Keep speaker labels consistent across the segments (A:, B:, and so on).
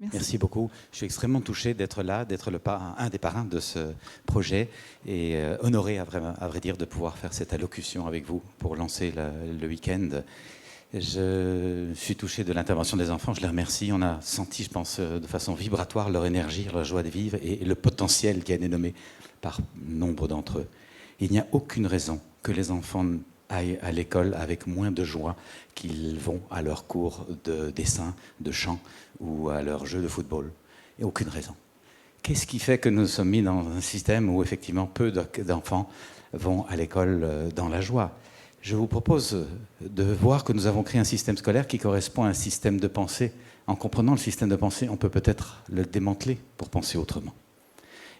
A: Merci.
B: Merci beaucoup. Je suis extrêmement touché d'être là, d'être un des parrains de ce projet et honoré, à vrai dire, de pouvoir faire cette allocution avec vous pour lancer le week-end. Je suis touché de l'intervention des enfants, je les remercie. On a senti, je pense, de façon vibratoire leur énergie, leur joie de vivre et le potentiel qui a été nommé par nombre d'entre eux. Il n'y a aucune raison que les enfants aillent à l'école avec moins de joie qu'ils vont à leurs cours de dessin, de chant ou à leurs jeux de football. Il n'y a aucune raison. Qu'est-ce qui fait que nous sommes mis dans un système où effectivement peu d'enfants vont à l'école dans la joie? Je vous propose de voir que nous avons créé un système scolaire qui correspond à un système de pensée. En comprenant le système de pensée, on peut peut-être le démanteler pour penser autrement.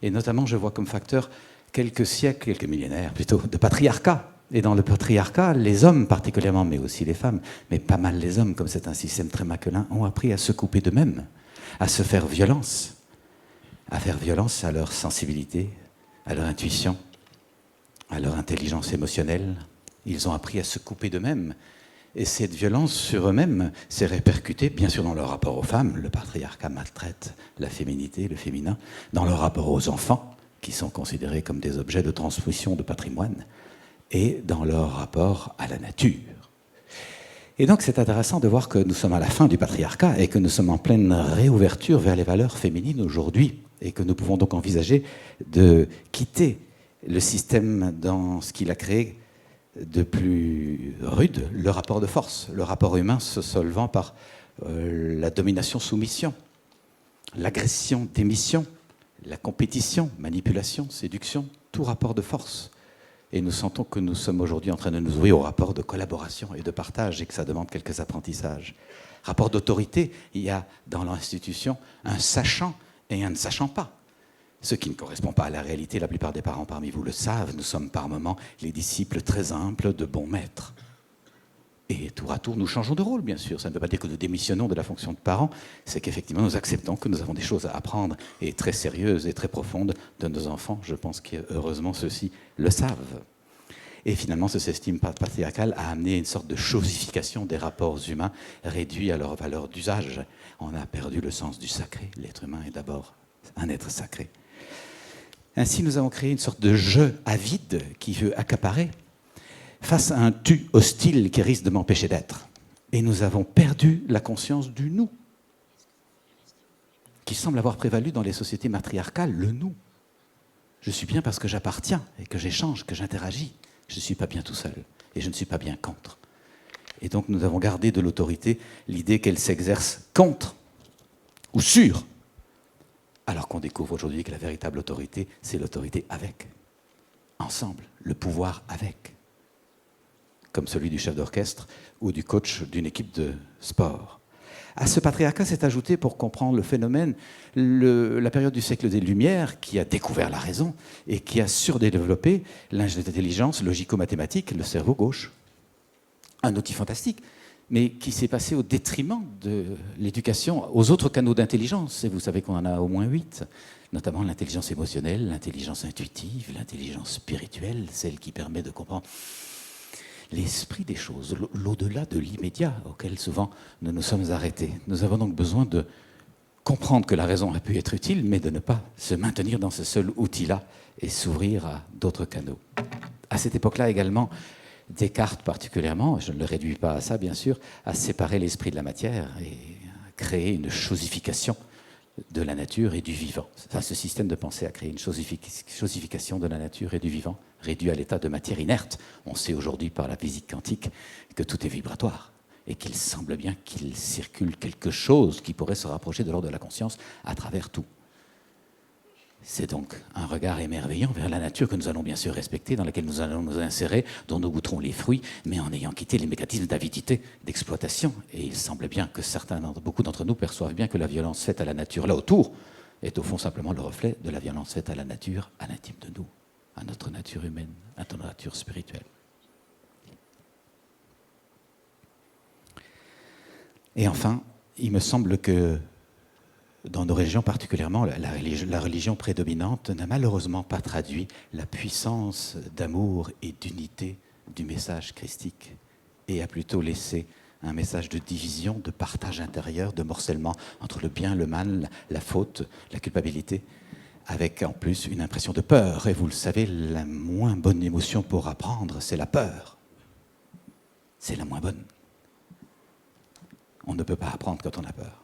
B: Et notamment, je vois comme facteur quelques siècles, quelques millénaires plutôt, de patriarcat. Et dans le patriarcat, les hommes particulièrement, mais aussi les femmes, mais pas mal les hommes, comme c'est un système très masculin, ont appris à se couper d'eux-mêmes, à se faire violence, à faire violence à leur sensibilité, à leur intuition, à leur intelligence émotionnelle. Ils ont appris à se couper d'eux-mêmes. Et cette violence sur eux-mêmes s'est répercutée, bien sûr, dans leur rapport aux femmes. Le patriarcat maltraite la féminité, le féminin. Dans leur rapport aux enfants, qui sont considérés comme des objets de transmission de patrimoine. Et dans leur rapport à la nature. Et donc c'est intéressant de voir que nous sommes à la fin du patriarcat et que nous sommes en pleine réouverture vers les valeurs féminines aujourd'hui et que nous pouvons donc envisager de quitter le système dans ce qu'il a créé de plus rude, le rapport de force, le rapport humain se solvant par la domination-soumission, l'agression-démission, la compétition, manipulation, séduction, tout rapport de force. Et nous sentons que nous sommes aujourd'hui en train de nous ouvrir au rapport de collaboration et de partage et que ça demande quelques apprentissages. Rapport d'autorité, il y a dans l'institution un sachant et un ne sachant pas. Ce qui ne correspond pas à la réalité, la plupart des parents parmi vous le savent, nous sommes par moments les disciples très simples de bons maîtres. Et tour à tour, nous changeons de rôle, bien sûr. Ça ne veut pas dire que nous démissionnons de la fonction de parents, c'est qu'effectivement, nous acceptons que nous avons des choses à apprendre, et très sérieuses et très profondes, de nos enfants. Je pense qu'heureusement, ceux-ci le savent. Et finalement, ce système patriarcal a amené une sorte de chosification des rapports humains, réduits à leur valeur d'usage. On a perdu le sens du sacré. L'être humain est d'abord un être sacré. Ainsi, nous avons créé une sorte de jeu avide qui veut accaparer, face à un tu hostile qui risque de m'empêcher d'être. Et nous avons perdu la conscience du nous, qui semble avoir prévalu dans les sociétés matriarcales, le nous. Je suis bien parce que j'appartiens et que j'échange, que j'interagis. Je ne suis pas bien tout seul et je ne suis pas bien contre. Et donc nous avons gardé de l'autorité l'idée qu'elle s'exerce contre ou sur, alors qu'on découvre aujourd'hui que la véritable autorité, c'est l'autorité avec, ensemble, le pouvoir avec. Comme celui du chef d'orchestre ou du coach d'une équipe de sport. À ce patriarcat s'est ajouté, pour comprendre le phénomène, la période du siècle des Lumières qui a découvert la raison et qui a surdéveloppé l'intelligence logico-mathématique, le cerveau gauche. Un outil fantastique, mais qui s'est passé au détriment de l'éducation aux autres canaux d'intelligence. Et vous savez qu'on en a au moins 8, notamment l'intelligence émotionnelle, l'intelligence intuitive, l'intelligence spirituelle, celle qui permet de comprendre l'esprit des choses, l'au-delà de l'immédiat auquel souvent nous nous sommes arrêtés. Nous avons donc besoin de comprendre que la raison a pu être utile, mais de ne pas se maintenir dans ce seul outil-là et s'ouvrir à d'autres canaux. À cette époque-là également, Descartes particulièrement, je ne le réduis pas à ça bien sûr, a séparé l'esprit de la matière et a créé une chosification de la nature et du vivant. Enfin, ce système de pensée a créé une chosification de la nature et du vivant, réduit à l'état de matière inerte. On sait aujourd'hui par la physique quantique que tout est vibratoire et qu'il semble bien qu'il circule quelque chose qui pourrait se rapprocher de l'ordre de la conscience à travers tout. C'est donc un regard émerveillant vers la nature que nous allons bien sûr respecter, dans laquelle nous allons nous insérer, dont nous goûterons les fruits, mais en ayant quitté les mécanismes d'avidité, d'exploitation. Et il semble bien que beaucoup d'entre nous perçoivent bien que la violence faite à la nature là autour est au fond simplement le reflet de la violence faite à la nature, à l'intime de nous, à notre nature humaine, à notre nature spirituelle. Et enfin, il me semble que dans nos régions particulièrement, la religion prédominante n'a malheureusement pas traduit la puissance d'amour et d'unité du message christique et a plutôt laissé un message de division, de partage intérieur, de morcellement entre le bien, le mal, la faute, la culpabilité, avec en plus une impression de peur. Et vous le savez, la moins bonne émotion pour apprendre, c'est la peur. C'est la moins bonne. On ne peut pas apprendre quand on a peur.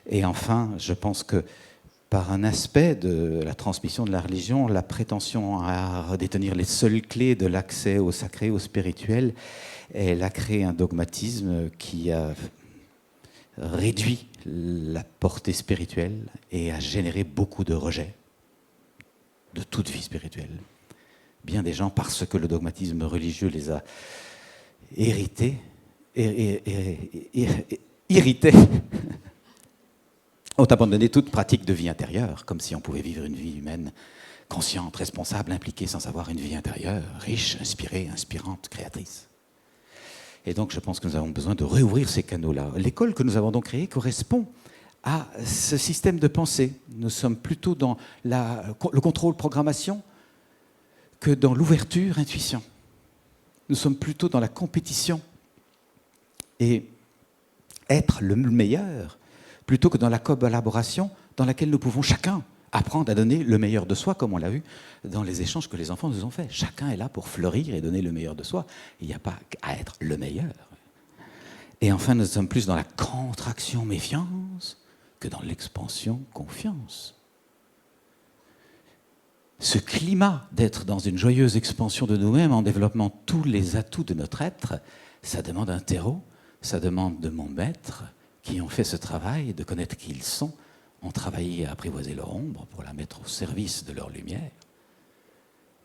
B: Et enfin, je pense que par un aspect de la transmission de la religion, la prétention à détenir les seules clés de l'accès au sacré, au spirituel, elle a créé un dogmatisme qui a réduit la portée spirituelle et a généré beaucoup de rejet de toute vie spirituelle. Bien des gens, parce que le dogmatisme religieux les a irrités, ont abandonné toute pratique de vie intérieure, comme si on pouvait vivre une vie humaine consciente, responsable, impliquée, sans avoir une vie intérieure, riche, inspirée, inspirante, créatrice. Et donc je pense que nous avons besoin de réouvrir ces canaux-là. L'école que nous avons donc créée correspond à ce système de pensée. Nous sommes plutôt dans le contrôle programmation que dans l'ouverture intuition. Nous sommes plutôt dans la compétition et être le meilleur plutôt que dans la collaboration dans laquelle nous pouvons chacun apprendre à donner le meilleur de soi, comme on l'a vu dans les échanges que les enfants nous ont faits. Chacun est là pour fleurir et donner le meilleur de soi. Il n'y a pas à être le meilleur. Et enfin, nous sommes plus dans la contraction méfiance que dans l'expansion confiance. Ce climat d'être dans une joyeuse expansion de nous-mêmes en développant tous les atouts de notre être, ça demande un terreau, ça demande de mon maître, qui ont fait ce travail, de connaître qui ils sont, ont travaillé à apprivoiser leur ombre pour la mettre au service de leur lumière.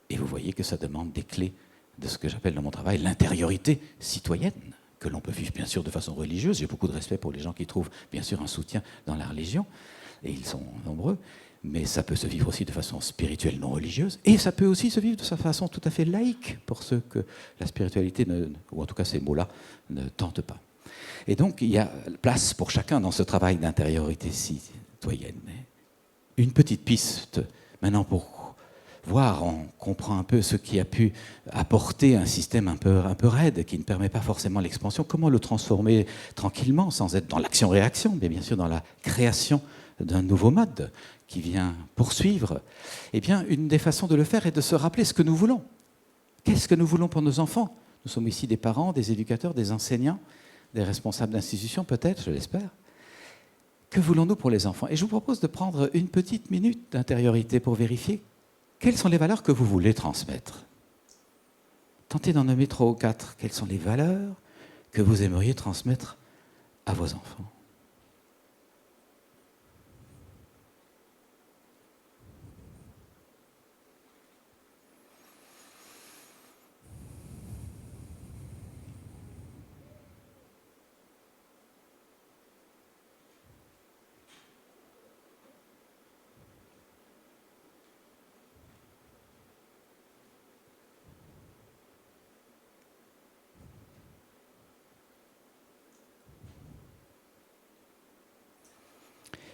B: Et vous voyez que ça demande des clés de ce que j'appelle dans mon travail l'intériorité citoyenne, que l'on peut vivre bien sûr de façon religieuse. J'ai beaucoup de respect pour les gens qui trouvent bien sûr un soutien dans la religion, et ils sont nombreux, mais ça peut se vivre aussi de façon spirituelle non religieuse, et ça peut aussi se vivre de sa façon tout à fait laïque, pour ceux que la spiritualité, ou en tout cas ces mots-là, ne tentent pas. Et donc il y a place pour chacun dans ce travail d'intériorité citoyenne. Une petite piste maintenant pour voir, on comprend un peu ce qui a pu apporter un système un peu raide, qui ne permet pas forcément l'expansion. Comment le transformer tranquillement, sans être dans l'action-réaction, mais bien sûr dans la création d'un nouveau mode qui vient poursuivre. Eh bien, une des façons de le faire est de se rappeler ce que nous voulons. Qu'est-ce que nous voulons pour nos enfants? Nous sommes ici des parents, des éducateurs, des enseignants, des responsables d'institutions peut-être, je l'espère. Que voulons-nous pour les enfants? Et je vous propose de prendre une petite minute d'intériorité pour vérifier quelles sont les valeurs que vous voulez transmettre. Tentez d'en nommer 3 ou 4. Quelles sont les valeurs que vous aimeriez transmettre à vos enfants?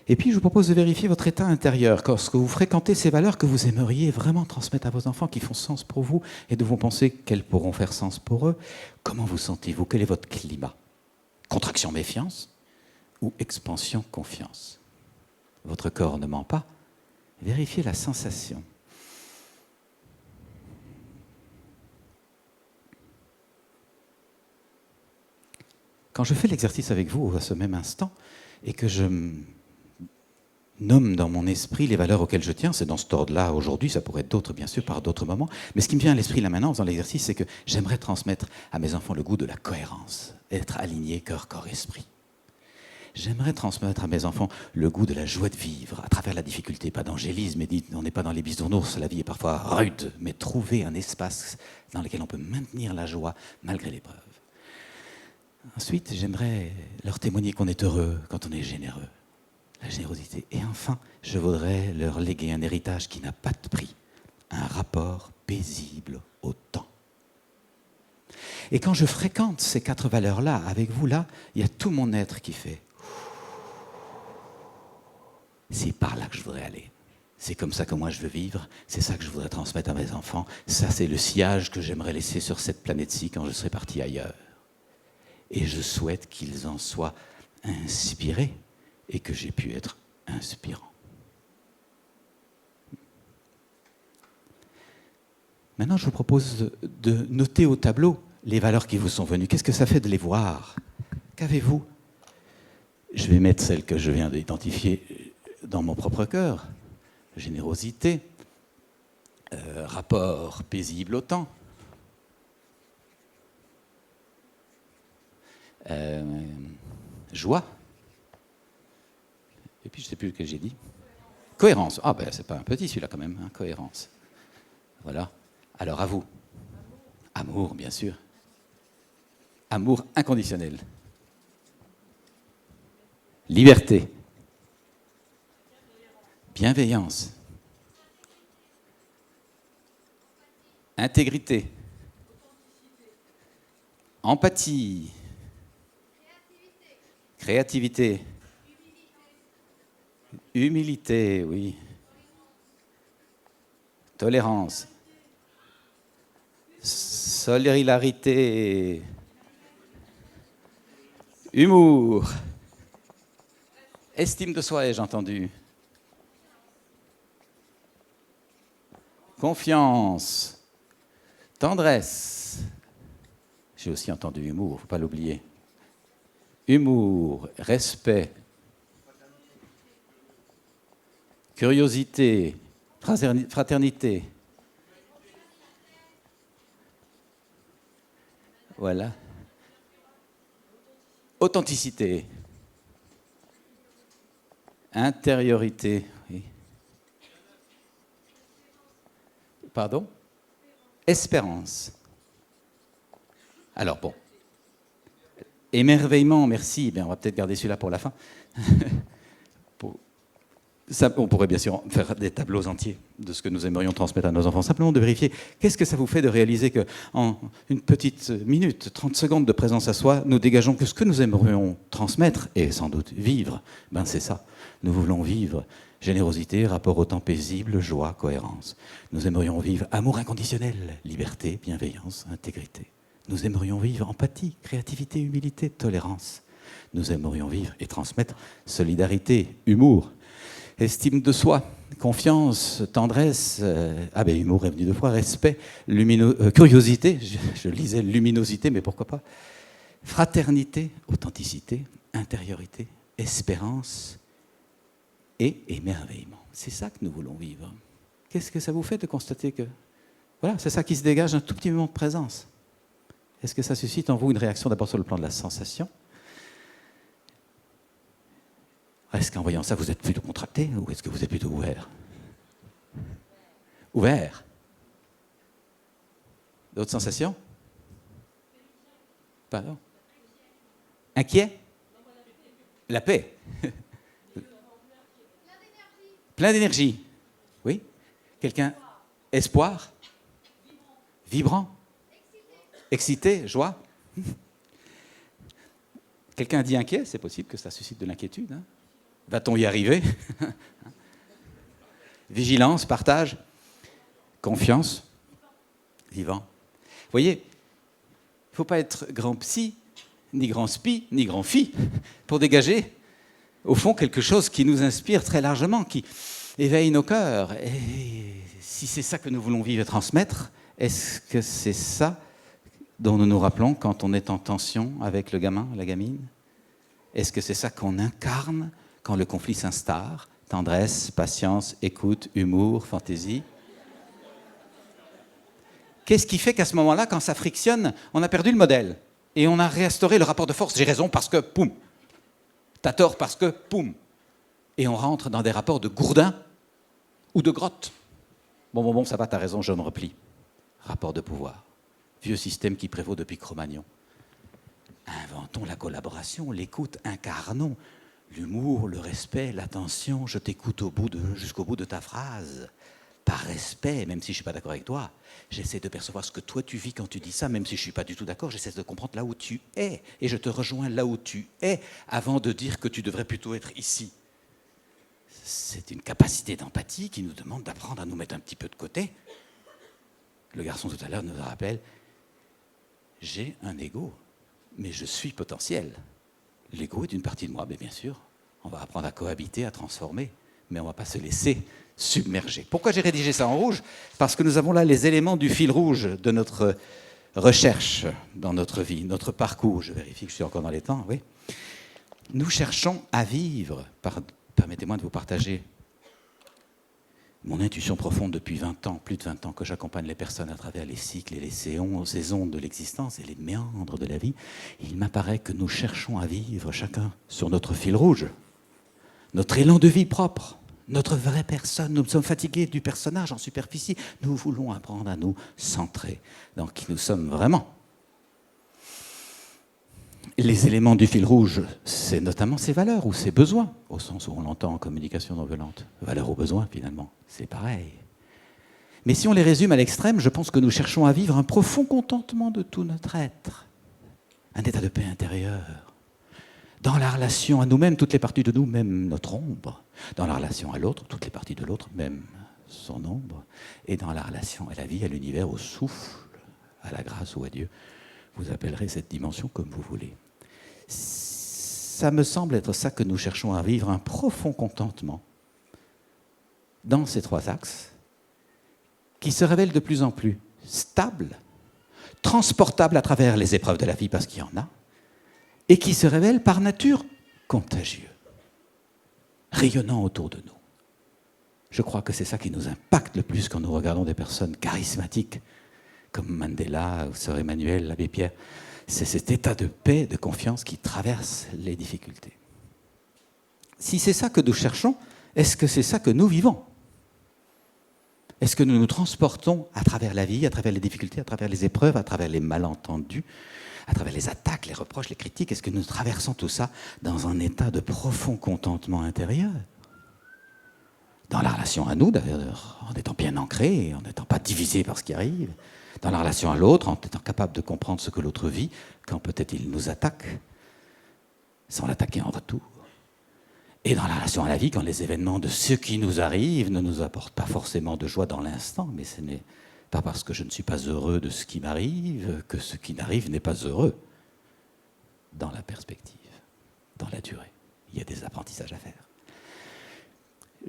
B: Et puis, je vous propose de vérifier votre état intérieur, lorsque vous fréquentez ces valeurs que vous aimeriez vraiment transmettre à vos enfants, qui font sens pour vous, et de vous penser qu'elles pourront faire sens pour eux. Comment vous sentez-vous? Quel est votre climat? Contraction méfiance ou expansion confiance? Votre corps ne ment pas. Vérifiez la sensation. Quand je fais l'exercice avec vous à ce même instant, et que je nomme dans mon esprit les valeurs auxquelles je tiens, c'est dans cet ordre-là aujourd'hui, ça pourrait être d'autres bien sûr, par d'autres moments, mais ce qui me vient à l'esprit là maintenant en faisant l'exercice, c'est que j'aimerais transmettre à mes enfants le goût de la cohérence, être aligné cœur, corps, esprit. J'aimerais transmettre à mes enfants le goût de la joie de vivre, à travers la difficulté, pas d'angélisme, mais on n'est pas dans les bisounours, la vie est parfois rude, mais trouver un espace dans lequel on peut maintenir la joie malgré l'épreuve. Ensuite, j'aimerais leur témoigner qu'on est heureux quand on est généreux. La générosité. Et enfin, je voudrais leur léguer un héritage qui n'a pas de prix, un rapport paisible au temps. Et quand je fréquente ces 4 valeurs-là, avec vous là, il y a tout mon être qui fait. C'est par là que je voudrais aller. C'est comme ça que moi je veux vivre, c'est ça que je voudrais transmettre à mes enfants. Ça, c'est le sillage que j'aimerais laisser sur cette planète-ci quand je serai parti ailleurs. Et je souhaite qu'ils en soient inspirés et que j'ai pu être inspirant. Maintenant, je vous propose de noter au tableau les valeurs qui vous sont venues. Qu'est-ce que ça fait de les voir? Qu'avez-vous? Je vais mettre celles que je viens d'identifier dans mon propre cœur. Générosité, rapport paisible au temps, joie, et puis je ne sais plus lequel j'ai dit. Cohérence. Ah ben c'est pas un petit celui-là quand même, hein, cohérence. Voilà. Alors à vous. Amour, bien sûr. Amour inconditionnel. Liberté. Bienveillance. Intégrité. Empathie. Créativité. Humilité, oui. Tolérance. Solidarité. Humour. Estime de soi, ai-je entendu. Confiance. Tendresse. J'ai aussi entendu humour, il ne faut pas l'oublier. Humour, respect. Curiosité, fraternité. Voilà. Authenticité. Intériorité. Oui. Pardon? Espérance. Alors bon. Émerveillement, merci. Bien, on va peut-être garder celui-là pour la fin. Ça, on pourrait bien sûr faire des tableaux entiers de ce que nous aimerions transmettre à nos enfants. Simplement de vérifier qu'est-ce que ça vous fait de réaliser qu'en une petite minute, 30 secondes de présence à soi, nous dégageons que ce que nous aimerions transmettre et sans doute vivre, ben c'est ça. Nous voulons vivre générosité, rapport au temps paisible, joie, cohérence. Nous aimerions vivre amour inconditionnel, liberté, bienveillance, intégrité. Nous aimerions vivre empathie, créativité, humilité, tolérance. Nous aimerions vivre et transmettre solidarité, humour, estime de soi, confiance, tendresse, humour est venu deux fois, respect, curiosité, je lisais luminosité, mais pourquoi pas, fraternité, authenticité, intériorité, espérance et émerveillement. C'est ça que nous voulons vivre. Qu'est-ce que ça vous fait de constater que, voilà, c'est ça qui se dégage un tout petit moment de présence? Est-ce que ça suscite en vous une réaction d'abord sur le plan de la sensation? Est-ce qu'en voyant ça, vous êtes plutôt contracté ou est-ce que vous êtes plutôt ouvert? Ouvert. D'autres sensations? Pardon? Inquiet? La paix. Plein d'énergie. Oui? Quelqu'un? Espoir? Vibrant? Excité? Joie? Quelqu'un dit inquiet? C'est possible que ça suscite de l'inquiétude. Hein? Va-t-on y arriver? Vigilance, partage, confiance, vivant. Vous voyez, il ne faut pas être grand psy, ni grand spi, ni grand phi, pour dégager, au fond, quelque chose qui nous inspire très largement, qui éveille nos cœurs. Et si c'est ça que nous voulons vivre et transmettre, est-ce que c'est ça dont nous nous rappelons quand on est en tension avec le gamin, la gamine? Est-ce que c'est ça qu'on incarne quand le conflit s'instaure? Tendresse, patience, écoute, humour, fantaisie. Qu'est-ce qui fait qu'à ce moment-là, quand ça frictionne, on a perdu le modèle et on a réinstauré le rapport de force? J'ai raison parce que, poum. T'as tort parce que, poum. Et on rentre dans des rapports de gourdin ou de grotte. Bon, ça va, t'as raison, je me replie. Rapport de pouvoir. Vieux système qui prévaut depuis Cro-Magnon. Inventons la collaboration, l'écoute, incarnons l'humour, le respect, l'attention. Je t'écoute jusqu'au bout de ta phrase. Par respect, même si je ne suis pas d'accord avec toi. J'essaie de percevoir ce que toi tu vis quand tu dis ça, même si je ne suis pas du tout d'accord. J'essaie de comprendre là où tu es. Et je te rejoins là où tu es, avant de dire que tu devrais plutôt être ici. C'est une capacité d'empathie qui nous demande d'apprendre à nous mettre un petit peu de côté. Le garçon tout à l'heure nous rappelle, j'ai un ego. mais je suis potentiel. L'ego est une partie de moi, mais bien sûr, on va apprendre à cohabiter, à transformer, mais on ne va pas se laisser submerger. Pourquoi j'ai rédigé ça en rouge? Parce que nous avons là les éléments du fil rouge de notre recherche dans notre vie, notre parcours. Je vérifie que je suis encore dans les temps, oui. Nous cherchons à vivre. Permettez-moi de vous partager mon intuition profonde depuis 20 ans, plus de 20 ans, que j'accompagne les personnes à travers les cycles et les saisons de l'existence et les méandres de la vie. Il m'apparaît que nous cherchons à vivre chacun sur notre fil rouge, notre élan de vie propre, notre vraie personne. Nous sommes fatigués du personnage en superficie. Nous voulons apprendre à nous centrer dans qui nous sommes vraiment. Les éléments du fil rouge, c'est notamment ses valeurs ou ses besoins, au sens où on l'entend en communication non violente. Valeurs ou besoins, finalement, c'est pareil. Mais si on les résume à l'extrême, je pense que nous cherchons à vivre un profond contentement de tout notre être, un état de paix intérieure. Dans la relation à nous-mêmes, toutes les parties de nous, même notre ombre. Dans la relation à l'autre, toutes les parties de l'autre, même son ombre. Et dans la relation à la vie, à l'univers, au souffle, à la grâce ou à Dieu. Vous appellerez cette dimension comme vous voulez. Ça me semble être ça que nous cherchons à vivre, un profond contentement dans ces trois axes qui se révèlent de plus en plus stables, transportables à travers les épreuves de la vie parce qu'il y en a, et qui se révèlent par nature contagieux, rayonnant autour de nous. Je crois que c'est ça qui nous impacte le plus quand nous regardons des personnes charismatiques comme Mandela ou Sœur Emmanuel, l'abbé Pierre. C'est cet état de paix, de confiance qui traverse les difficultés. Si c'est ça que nous cherchons, est-ce que c'est ça que nous vivons? Est-ce que nous nous transportons à travers la vie, à travers les difficultés, à travers les épreuves, à travers les malentendus, à travers les attaques, les reproches, les critiques? Est-ce que nous traversons tout ça dans un état de profond contentement intérieur? Dans la relation à nous, d'ailleurs, en étant bien ancrés, en n'étant pas divisés par ce qui arrive. Dans la relation à l'autre, en étant capable de comprendre ce que l'autre vit, quand peut-être il nous attaque, sans l'attaquer en retour. Et dans la relation à la vie, quand les événements de ce qui nous arrive ne nous apportent pas forcément de joie dans l'instant, mais ce n'est pas parce que je ne suis pas heureux de ce qui m'arrive que ce qui n'arrive n'est pas heureux. Dans la perspective, dans la durée, il y a des apprentissages à faire.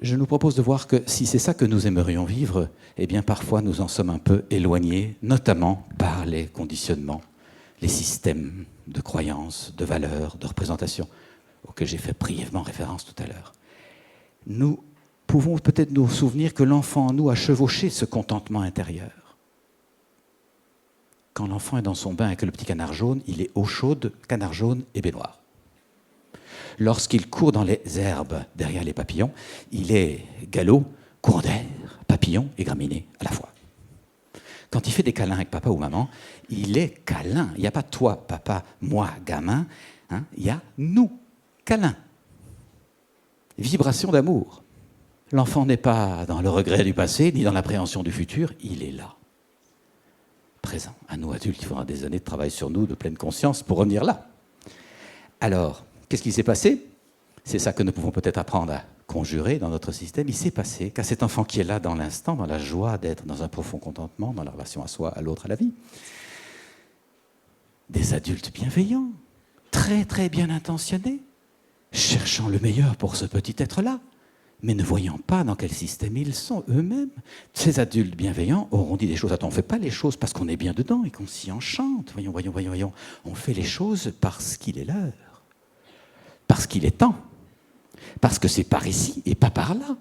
B: Je nous propose de voir que si c'est ça que nous aimerions vivre, eh bien parfois nous en sommes un peu éloignés, notamment par les conditionnements, les systèmes de croyances, de valeurs, de représentation, auxquels j'ai fait brièvement référence tout à l'heure. Nous pouvons peut-être nous souvenir que l'enfant en nous a chevauché ce contentement intérieur. Quand l'enfant est dans son bain avec le petit canard jaune, il est eau chaude, canard jaune et baignoire. Lorsqu'il court dans les herbes derrière les papillons, il est galop, courant d'air, papillon et graminé à la fois. Quand il fait des câlins avec papa ou maman, il est câlin. Il n'y a pas toi, papa, moi, gamin. Hein, il y a nous, câlin. Vibration d'amour. L'enfant n'est pas dans le regret du passé, ni dans l'appréhension du futur, il est là. Présent. À nous, adultes, il faudra des années de travail sur nous, de pleine conscience, pour revenir là. Alors, qu'est-ce qui s'est passé? C'est ça que nous pouvons peut-être apprendre à conjurer dans notre système. Il s'est passé qu'à cet enfant qui est là dans l'instant, dans la joie d'être dans un profond contentement, dans la relation à soi, à l'autre, à la vie, des adultes bienveillants, très très bien intentionnés, cherchant le meilleur pour ce petit être-là, mais ne voyant pas dans quel système ils sont eux-mêmes. Ces adultes bienveillants auront dit des choses. Attends, on ne fait pas les choses parce qu'on est bien dedans et qu'on s'y enchante. Voyons. On fait les choses parce qu'il est l'heure. Parce qu'il est temps, parce que c'est par ici et pas par là,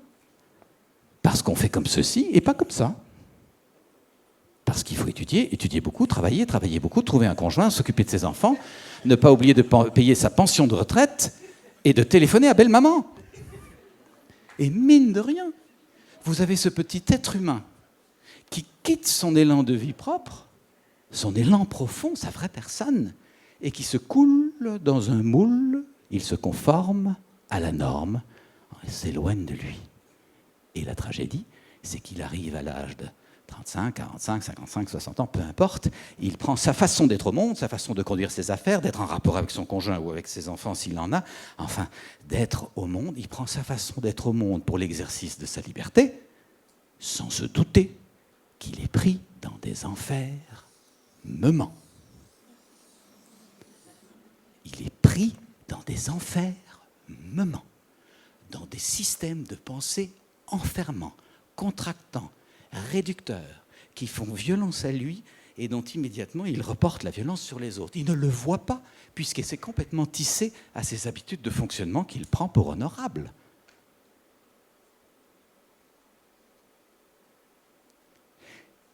B: parce qu'on fait comme ceci et pas comme ça, parce qu'il faut étudier beaucoup, travailler beaucoup, trouver un conjoint, s'occuper de ses enfants, ne pas oublier de payer sa pension de retraite et de téléphoner à belle-maman. Et mine de rien, vous avez ce petit être humain qui quitte son élan de vie propre, son élan profond, sa vraie personne, et qui se coule dans un moule. Il se conforme à la norme, il s'éloigne de lui. Et la tragédie, c'est qu'il arrive à l'âge de 35, 45, 55, 60 ans, peu importe, il prend sa façon d'être au monde, sa façon de conduire ses affaires, d'être en rapport avec son conjoint ou avec ses enfants s'il en a, enfin, d'être au monde, il prend sa façon d'être au monde pour l'exercice de sa liberté, sans se douter qu'il est pris dans des enfers meumants. il est pris dans des enfermements, dans des systèmes de pensée enfermants, contractants, réducteurs, qui font violence à lui et dont immédiatement il reporte la violence sur les autres. Il ne le voit pas, puisqu'il s'est complètement tissé à ses habitudes de fonctionnement qu'il prend pour honorables.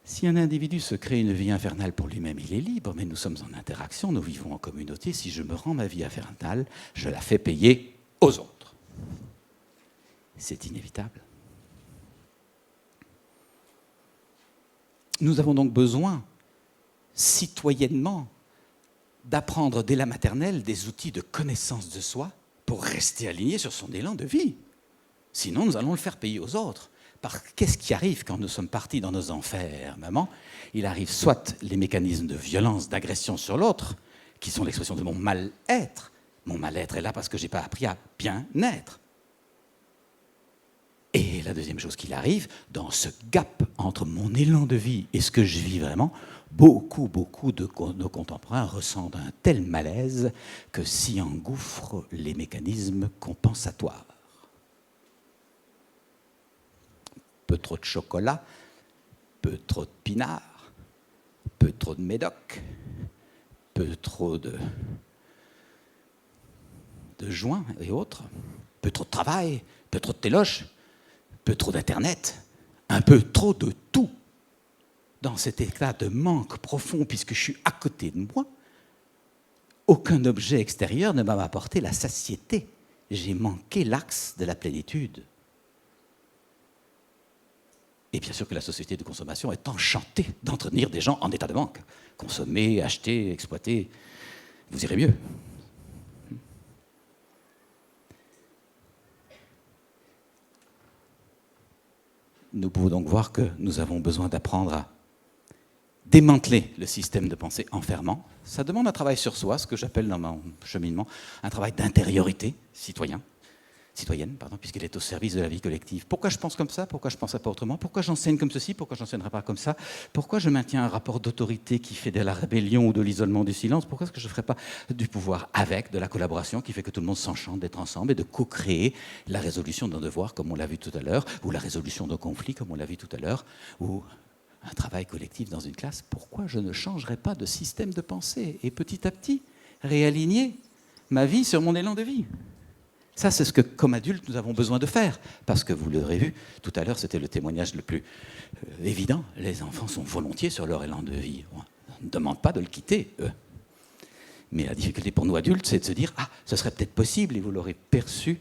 B: Si un individu se crée une vie infernale pour lui-même, il est libre, mais nous sommes en interaction, nous vivons en communauté. Si je me rends ma vie infernale, je la fais payer aux autres. C'est inévitable. Nous avons donc besoin, citoyennement, d'apprendre dès la maternelle des outils de connaissance de soi pour rester aligné sur son élan de vie. Sinon, nous allons le faire payer aux autres. Qu'est-ce qui arrive quand nous sommes partis dans nos enfermements? Il arrive soit les mécanismes de violence, d'agression sur l'autre, qui sont l'expression de mon mal-être. Mon mal-être est là parce que je n'ai pas appris à bien être. Et la deuxième chose qui arrive, dans ce gap entre mon élan de vie et ce que je vis vraiment, beaucoup de nos contemporains ressentent un tel malaise que s'y engouffrent les mécanismes compensatoires. Peu trop de chocolat, peu trop de pinard, peu trop de médoc, peu trop de joints et autres, peu trop de travail, peu trop de téloches, peu trop d'internet, un peu trop de tout. Dans cet état de manque profond, puisque je suis à côté de moi, aucun objet extérieur ne m'a apporté la satiété. J'ai manqué l'axe de la plénitude. Et bien sûr que la société de consommation est enchantée d'entretenir des gens en état de manque. Consommer, acheter, exploiter, vous irez mieux. Nous pouvons donc voir que nous avons besoin d'apprendre à démanteler le système de pensée enfermant. Ça demande un travail sur soi, ce que j'appelle dans mon cheminement un travail d'intériorité citoyenne, puisqu'elle est au service de la vie collective. Pourquoi je pense comme ça? Pourquoi je ne penserais pas autrement? Pourquoi j'enseigne comme ceci? Pourquoi je n'enseignerai pas comme ça? Pourquoi je maintiens un rapport d'autorité qui fait de la rébellion ou de l'isolement du silence? Pourquoi est-ce que je ne ferais pas du pouvoir avec, de la collaboration qui fait que tout le monde s'enchante d'être ensemble et de co-créer la résolution d'un devoir, comme on l'a vu tout à l'heure, ou la résolution d'un conflit, comme on l'a vu tout à l'heure, ou un travail collectif dans une classe? Pourquoi je ne changerais pas de système de pensée et petit à petit réaligner ma vie sur mon élan de vie? Ça, c'est ce que, comme adultes, nous avons besoin de faire. Parce que, vous l'aurez vu, tout à l'heure, c'était le témoignage le plus évident. Les enfants sont volontiers sur leur élan de vie. On ne demande pas de le quitter, eux. Mais la difficulté pour nous adultes, c'est de se dire « Ah, ce serait peut-être possible », et vous l'aurez perçu,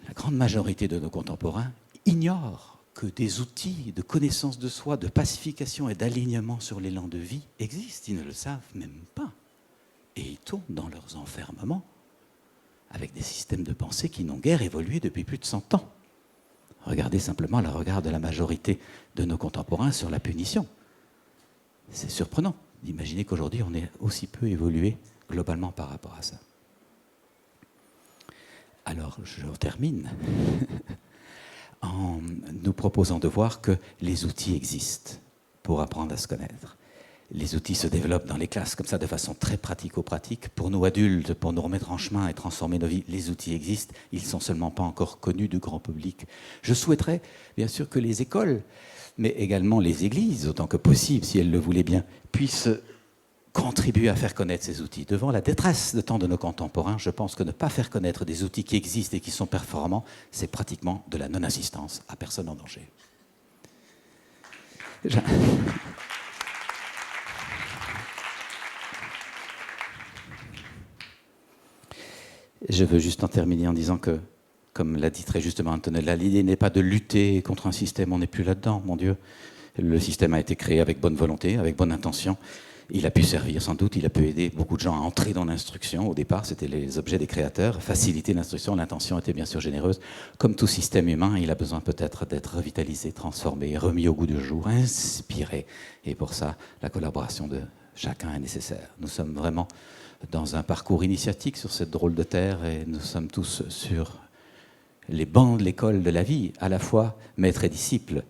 B: la grande majorité de nos contemporains ignorent que des outils de connaissance de soi, de pacification et d'alignement sur l'élan de vie existent. Ils ne le savent même pas. Et ils tournent dans leurs enfermements avec des systèmes de pensée qui n'ont guère évolué depuis plus de 100 ans. Regardez simplement le regard de la majorité de nos contemporains sur la punition. C'est surprenant d'imaginer qu'aujourd'hui, on ait aussi peu évolué globalement par rapport à ça. Alors, je termine en nous proposant de voir que les outils existent pour apprendre à se connaître. Les outils se développent dans les classes, comme ça, de façon très pratico-pratique. Pour nous adultes, pour nous remettre en chemin et transformer nos vies, les outils existent. Ils ne sont seulement pas encore connus du grand public. Je souhaiterais, bien sûr, que les écoles, mais également les églises, autant que possible, si elles le voulaient bien, puissent contribuer à faire connaître ces outils. Devant la détresse de tant de nos contemporains, je pense que ne pas faire connaître des outils qui existent et qui sont performants, c'est pratiquement de la non-assistance à personne en danger. Je veux juste en terminer en disant que, comme l'a dit très justement Antonella, l'idée n'est pas de lutter contre un système, on n'est plus là-dedans, mon Dieu. Le système a été créé avec bonne volonté, avec bonne intention. Il a pu servir sans doute, il a pu aider beaucoup de gens à entrer dans l'instruction. Au départ, c'était les objets des créateurs, faciliter l'instruction, l'intention était bien sûr généreuse. Comme tout système humain, il a besoin peut-être d'être revitalisé, transformé, remis au goût du jour, inspiré. Et pour ça, la collaboration de chacun est nécessaire. Nous sommes vraiment dans un parcours initiatique sur cette drôle de terre et nous sommes tous sur les bancs de l'école de la vie, à la fois maître et disciple.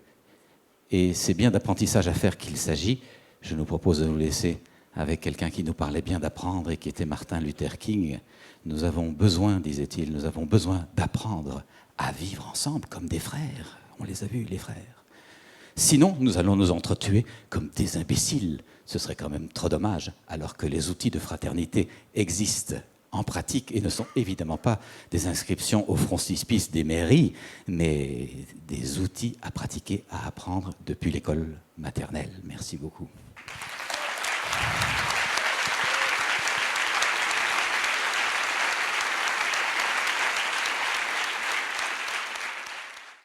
B: Et c'est bien d'apprentissage à faire qu'il s'agit. Je nous propose de nous laisser avec quelqu'un qui nous parlait bien d'apprendre et qui était Martin Luther King. Nous avons besoin, disait-il, nous avons besoin d'apprendre à vivre ensemble comme des frères. On les a vus, les frères. Sinon, nous allons nous entretuer comme des imbéciles. Ce serait quand même trop dommage, alors que les outils de fraternité existent en pratique et ne sont évidemment pas des inscriptions au frontispice des mairies, mais des outils à pratiquer, à apprendre depuis l'école maternelle. Merci beaucoup.